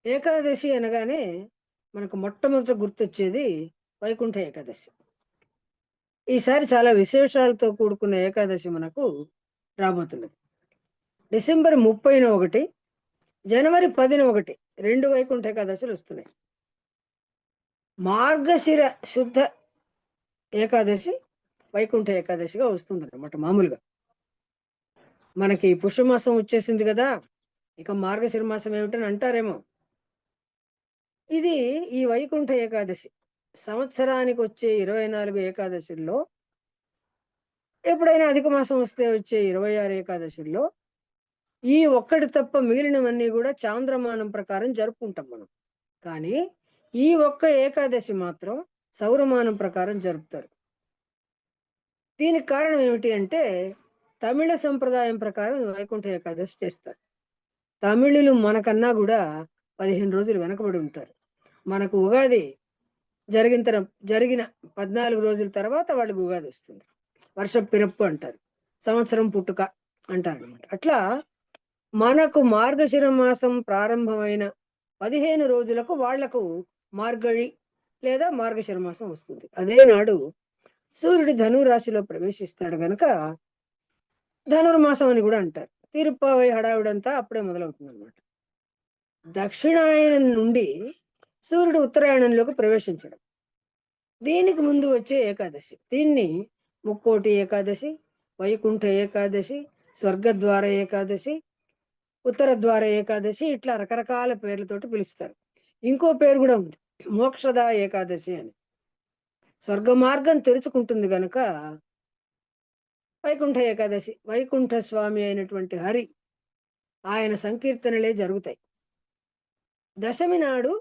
ఏకాదశి అనగానే మనకు మొట్టమొదట గుర్తొచ్చేది వైకుంఠ ఏకాదశి. ఈసారి చాలా విశేషాలతో కూడుకున్న ఏకాదశి మనకు రాబోతున్నది. డిసెంబర్ 30న ఒకటి, జనవరి 10న ఒకటి, 2 వైకుంఠ ఏకాదశులు వస్తున్నాయి. మార్గశిర శుద్ధ ఏకాదశి వైకుంఠ ఏకాదశిగా వస్తుందన్నమాట. మామూలుగా మనకి పుష్యమాసం వచ్చేసింది కదా, ఇక మార్గశిర మాసం ఏమిటని అంటారేమో. ఇది ఈ వైకుంఠ ఏకాదశి సంవత్సరానికి వచ్చే 24 ఏకాదశుల్లో ఎప్పుడైనా అధిక మాసం వస్తే వచ్చే 26 ఏకాదశుల్లో ఈ ఒక్కటి తప్ప మిగిలినవన్నీ కూడా చాంద్రమానం ప్రకారం జరుపుకుంటాం మనం. కానీ ఈ ఒక్క ఏకాదశి మాత్రం సౌరమానం ప్రకారం జరుపుతారు. దీనికి కారణం ఏమిటి అంటే తమిళ సంప్రదాయం ప్రకారం వైకుంఠ ఏకాదశి చేస్తారు. తమిళులు మనకన్నా కూడా 15 రోజులు వెనకబడి ఉంటారు. మనకు ఉగాది జరిగిన 14 రోజుల తర్వాత వాళ్ళకి ఉగాది వస్తుంది. వర్ష పిరప్పు అంటారు, సంవత్సరం పుట్టుక అంటారు అనమాట. అట్లా మనకు మార్గశిర మాసం ప్రారంభమైన 15 రోజులకు వాళ్లకు మార్గళి లేదా మార్గశిర మాసం వస్తుంది. అదే నాడు సూర్యుడు ధనురాశిలో ప్రవేశిస్తాడు గనక ధనుర్మాసం అని కూడా అంటారు. తిరుప్పావై హడావిడంతా అప్పుడే మొదలవుతుంది అనమాట. దక్షిణాయనం నుండి సూర్యుడు ఉత్తరాయణంలోకి ప్రవేశించడం, దీనికి ముందు వచ్చే ఏకాదశి. దీన్ని ముక్కోటి ఏకాదశి, వైకుంఠ ఏకాదశి, స్వర్గద్వార ఏకాదశి, ఉత్తర ద్వార ఏకాదశి, ఇట్లా రకరకాల పేర్లతోటి పిలుస్తారు. ఇంకో పేరు కూడా ఉంది, మోక్షద ఏకాదశి అని. స్వర్గ మార్గం తెరుచుకుంటుంది గనుక వైకుంఠ ఏకాదశి, వైకుంఠ స్వామి అయినటువంటి హరి ఆయన సంకీర్తనలే జరుగుతాయి. దశమి నాడు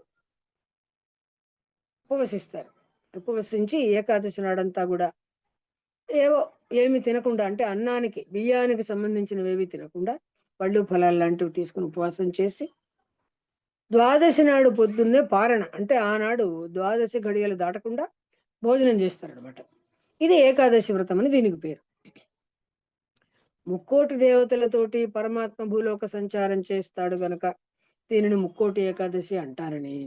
ఉపవసిస్తారు. ఉపవసించి ఏకాదశి నాడంతా కూడా ఏమి తినకుండా, అంటే అన్నానికి బియ్యానికి సంబంధించినవేవి తినకుండా పళ్ళు ఫలాలు లాంటివి తీసుకుని ఉపవాసం చేసి ద్వాదశి నాడు పొద్దున్నే పారణ, అంటే ఆనాడు ద్వాదశి గడియలు దాటకుండా భోజనం చేస్తారనమాట. ఇది ఏకాదశి వ్రతం అని దీనికి పేరు. ముక్కోటి దేవతలతోటి పరమాత్మ భూలోక సంచారం చేస్తాడు గనక దీనిని ముక్కోటి ఏకాదశి అంటారని,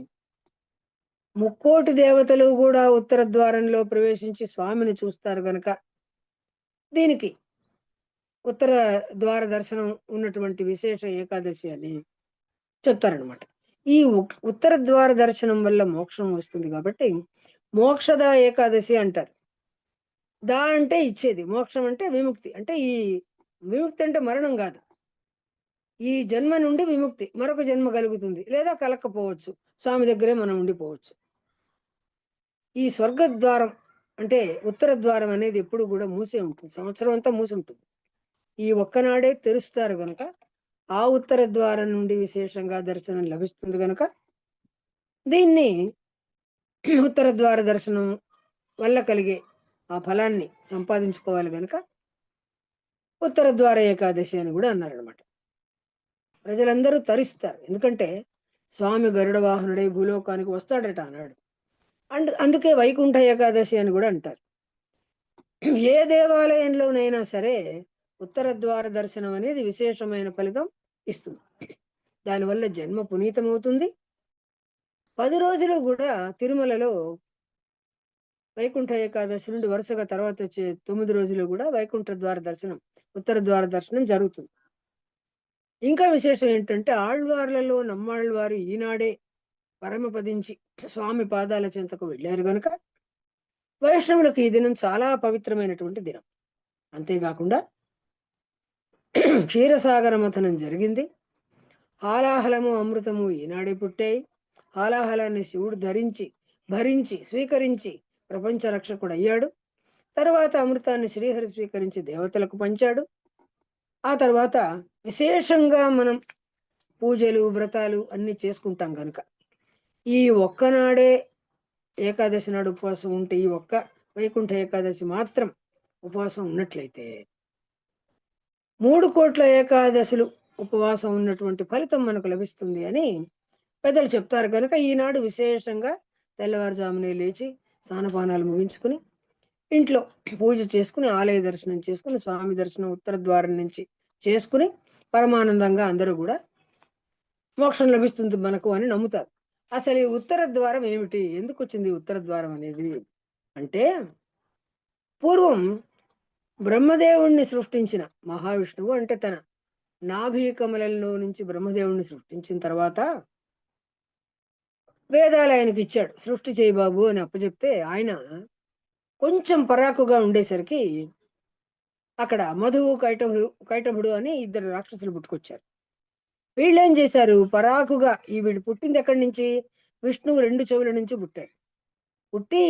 ముక్కోటి దేవతలు కూడా ఉత్తర ద్వారంలో ప్రవేశించి స్వామిని చూస్తారు గనక దీనికి ఉత్తర ద్వార దర్శనం ఉన్నటువంటి విశేష ఏకాదశి అని చెప్తారనమాట. ఈ ఉత్తర ద్వార దర్శనం వల్ల మోక్షం వస్తుంది కాబట్టి మోక్షద ఏకాదశి అంటారు. దా అంటే ఇచ్చేది, మోక్షం అంటే విముక్తి. అంటే ఈ విముక్తి అంటే మరణం కాదు, ఈ జన్మ నుండి విముక్తి, మరొక జన్మ కలుగుతుంది లేదా కలక్కపోవచ్చు, స్వామి దగ్గరే మనం ఉండిపోవచ్చు. ఈ స్వర్గద్వారం అంటే ఉత్తర ద్వారం అనేది ఎప్పుడు కూడా మూసే ఉంటుంది, సంవత్సరం అంతా మూసి ఉంటుంది. ఈ ఒక్కనాడే తెరుస్తారు గనక ఆ ఉత్తర ద్వారం నుండి విశేషంగా దర్శనం లభిస్తుంది గనక దీన్ని ఉత్తర ద్వార దర్శనం వల్ల కలిగే ఆ ఫలాన్ని సంపాదించుకోవాలి గనక ఉత్తర ద్వార ఏకాదశి అని కూడా అన్నారనమాట. ప్రజలందరూ తరిస్తారు, ఎందుకంటే స్వామి గరుడ వాహనుడై భూలోకానికి వస్తాడట అన్నాడు. అందుకే వైకుంఠ ఏకాదశి అని కూడా అంటారు. ఏ దేవాలయంలోనైనా సరే ఉత్తర ద్వార దర్శనం అనేది విశేషమైన ఫలితం ఇస్తుంది. దానివల్ల జన్మ పునీతమవుతుంది. 10 రోజులు కూడా తిరుమలలో వైకుంఠ ఏకాదశి నుండి వరుసగా తర్వాత వచ్చే 9 రోజులు కూడా వైకుంఠ ద్వార దర్శనం, ఉత్తర ద్వార దర్శనం జరుగుతుంది. ఇంకా విశేషం ఏంటంటే ఆళ్వార్లలో నమ్మాళ్వారు ఈనాడే పరమపదించి స్వామి పాదాల చెంతకు వెళ్ళారు గనుక వైష్ణవులకు ఈ దినం చాలా పవిత్రమైనటువంటి దినం. అంతేకాకుండా క్షీరసాగర మథనం జరిగింది. హాలాహలము అమృతము ఈనాడే పుట్టాయి. హాలాహలాన్ని శివుడు భరించి స్వీకరించి ప్రపంచ రక్షకుడు అయ్యాడు. తర్వాత అమృతాన్ని శ్రీహరి స్వీకరించి దేవతలకు పంచాడు. ఆ తర్వాత విశేషంగా మనం పూజలు వ్రతాలు అన్ని చేసుకుంటాం కనుక ఈ ఒక్కనాడే ఏకాదశి నాడు ఉపవాసం ఉంటే, ఈ ఒక్క వైకుంఠ ఏకాదశి మాత్రం ఉపవాసం ఉన్నట్లయితే 3 కోట్ల ఏకాదశులు ఉపవాసం ఉన్నటువంటి ఫలితం మనకు లభిస్తుంది అని పెద్దలు చెప్తారు. కనుక ఈనాడు విశేషంగా తెల్లవారుజామునే లేచి స్నానపానాలు ముగించుకుని ఇంట్లో పూజ చేసుకుని ఆలయ దర్శనం చేసుకుని స్వామి దర్శనం ఉత్తర ద్వారం నుంచి చేసుకుని పరమానందంగా అందరూ కూడా మోక్షం లభిస్తుంది మనకు అని నమ్ముతారు. అసలు ఈ ఉత్తర ద్వారం ఏమిటి? ఎందుకు వచ్చింది ఉత్తర ద్వారం అనేది? అంటే పూర్వం బ్రహ్మదేవుణ్ణి సృష్టించిన మహావిష్ణువు, అంటే తన నాభి కమలంలో నుంచి బ్రహ్మదేవుణ్ణి సృష్టించిన తర్వాత వేదాలు ఆయనకి ఇచ్చాడు. సృష్టి చేయి బాబు అని అప్పచెప్తే ఆయన కొంచెం పరాకుగా ఉండేసరికి అక్కడ మధువు, కైటభుడు అని ఇద్దరు రాక్షసులు పుట్టుకొచ్చారు. వీళ్ళేం చేశారు? పరాకుగా వీళ్ళు పుట్టింది ఎక్కడి నుంచి? విష్ణువు 2 చెవుల నుంచి పుట్టారు. పుట్టి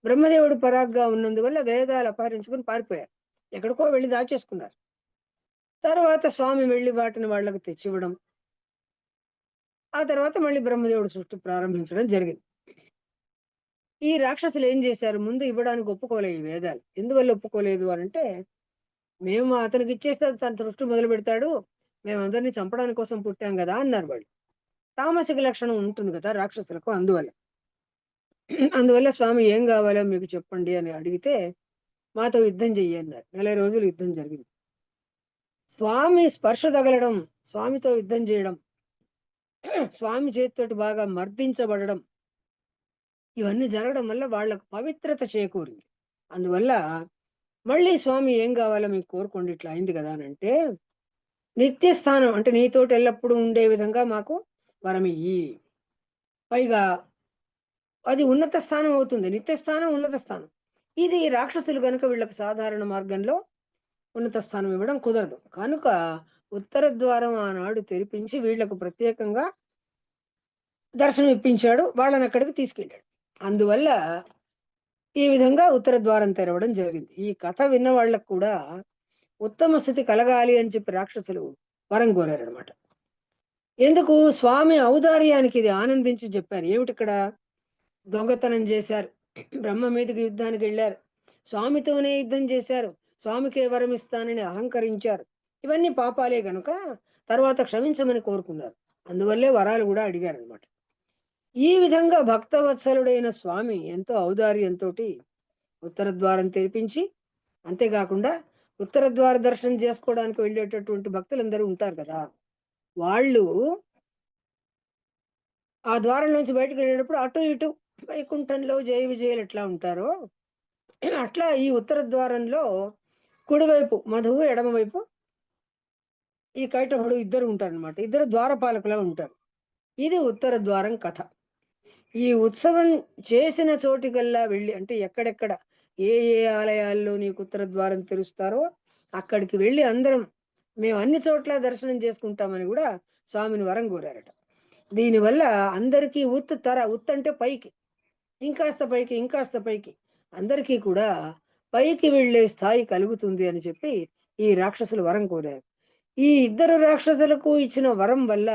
బ్రహ్మదేవుడు పరాగ్గా ఉన్నందువల్ల వేదాలు అపహరించుకుని పారిపోయారు. ఎక్కడికో వెళ్ళి దాచేసుకున్నారు. తర్వాత స్వామి వెళ్ళి వాటిని వాళ్ళకి తెచ్చివ్వడం, ఆ తర్వాత మళ్ళీ బ్రహ్మదేవుడు సృష్టి ప్రారంభించడం జరిగింది. ఈ రాక్షసులు ఏం చేశారు? ముందు ఇవ్వడానికి ఒప్పుకోలేదు ఈ వేదాలు. ఎందువల్ల ఒప్పుకోలేదు అనంటే, మేము అతనికి ఇచ్చేస్తే తన సృష్టి మొదలు పెడతాడు, మేమందరినీ చంపడానికి కోసం పుట్టాం కదా అన్నారు వాళ్ళు. తామసిక లక్షణం ఉంటుంది కదా రాక్షసులకు, అందువల్ల. అందువల్ల స్వామి ఏం కావాలో మీకు చెప్పండి అని అడిగితే, మాతో యుద్ధం చెయ్యి అన్నారు. 40 రోజులు యుద్ధం జరిగింది. స్వామి స్పర్శ తగలడం, స్వామితో యుద్ధం చేయడం, స్వామి చేతితోటి బాగా మర్దించబడడం, ఇవన్నీ జరగడం వల్ల వాళ్ళకు పవిత్రత చేకూరింది. అందువల్ల మళ్ళీ స్వామి ఏం కావాలో మీకు కోరుకోండి, ఇట్లా అయింది కదా అని అంటే, నిత్యస్థానం అంటే నీతోటి ఎల్లప్పుడూ ఉండే విధంగా మాకు వరమియ్యి. పైగా అది ఉన్నత స్థానం అవుతుంది. నిత్యస్థానం, ఉన్నత స్థానం. ఇది రాక్షసులు కనుక వీళ్ళకి సాధారణ మార్గంలో ఉన్నత స్థానం ఇవ్వడం కుదరదు. కనుక ఉత్తర ద్వారం ఆనాడు తెరిపించి వీళ్లకు ప్రత్యేకంగా దర్శనం ఇప్పించాడు. వాళ్ళని అక్కడికి తీసుకెళ్ళాడు. అందువల్ల ఈ విధంగా ఉత్తర ద్వారం తెరవడం జరిగింది. ఈ కథ విన్న వాళ్ళకు కూడా ఉత్తమ స్థితి కలగాలి అని చెప్పి రాక్షసులు వరం కోరారనమాట. ఎందుకు? స్వామి ఔదార్యానికి ఇది ఆనందించి చెప్పారు. ఏమిటిక్కడ? దొంగతనం చేశారు, బ్రహ్మ మీదకి యుద్ధానికి వెళ్ళారు, స్వామితోనే యుద్ధం చేశారు, స్వామికే వరం ఇస్తానని అహంకరించారు. ఇవన్నీ పాపాలే గనుక తర్వాత క్షమించమని కోరుకున్నారు. అందువల్లే వరాలు కూడా అడిగారనమాట. ఈ విధంగా భక్తవత్సలుడైన స్వామి ఎంతో ఔదార్యంతో ఉత్తర ద్వారం తెరిపించి, అంతేకాకుండా ఉత్తర ద్వార దర్శనం చేసుకోవడానికి వెళ్ళేటటువంటి భక్తులందరూ ఉంటారు కదా, వాళ్ళు ఆ ద్వారం నుంచి బయటకు వెళ్ళేటప్పుడు అటు ఇటు వైకుంఠంలో జయ విజయులు ఎట్లా ఉంటారో అట్లా ఈ ఉత్తర ద్వారంలో కుడివైపు మధువు, ఎడమవైపు ఈ కైటభుడు ఇద్దరు ఉంటారనమాట. ఇద్దరు ద్వారపాలకులా ఉంటారు. ఇది ఉత్తర ద్వారం కథ. ఈ ఉత్సవం చేసిన చోటికల్లా వెళ్ళి, అంటే ఎక్కడెక్కడ ఏ ఏ ఆలయాల్లో నీకు ఉత్తర ద్వారం తెరుస్తారో అక్కడికి వెళ్ళి అందరం మేము అన్ని చోట్ల దర్శనం చేసుకుంటామని కూడా స్వామిని వరం కోరారట. దీనివల్ల అందరికీ ఉత్ అంటే పైకి, ఇంకాస్త పైకి, ఇంకాస్త పైకి, అందరికీ కూడా పైకి వెళ్ళే స్థాయి కలుగుతుంది అని చెప్పి ఈ రాక్షసులు వరం కోరారు. ఈ ఇద్దరు రాక్షసులకు ఇచ్చిన వరం వల్ల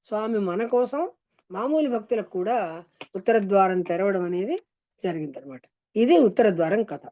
స్వామి మన కోసం మామూలు భక్తులకు కూడా ఉత్తర ద్వారం తెరవడం అనేది జరిగిందనమాట. ఇది ఉత్తర ద్వారం కథ.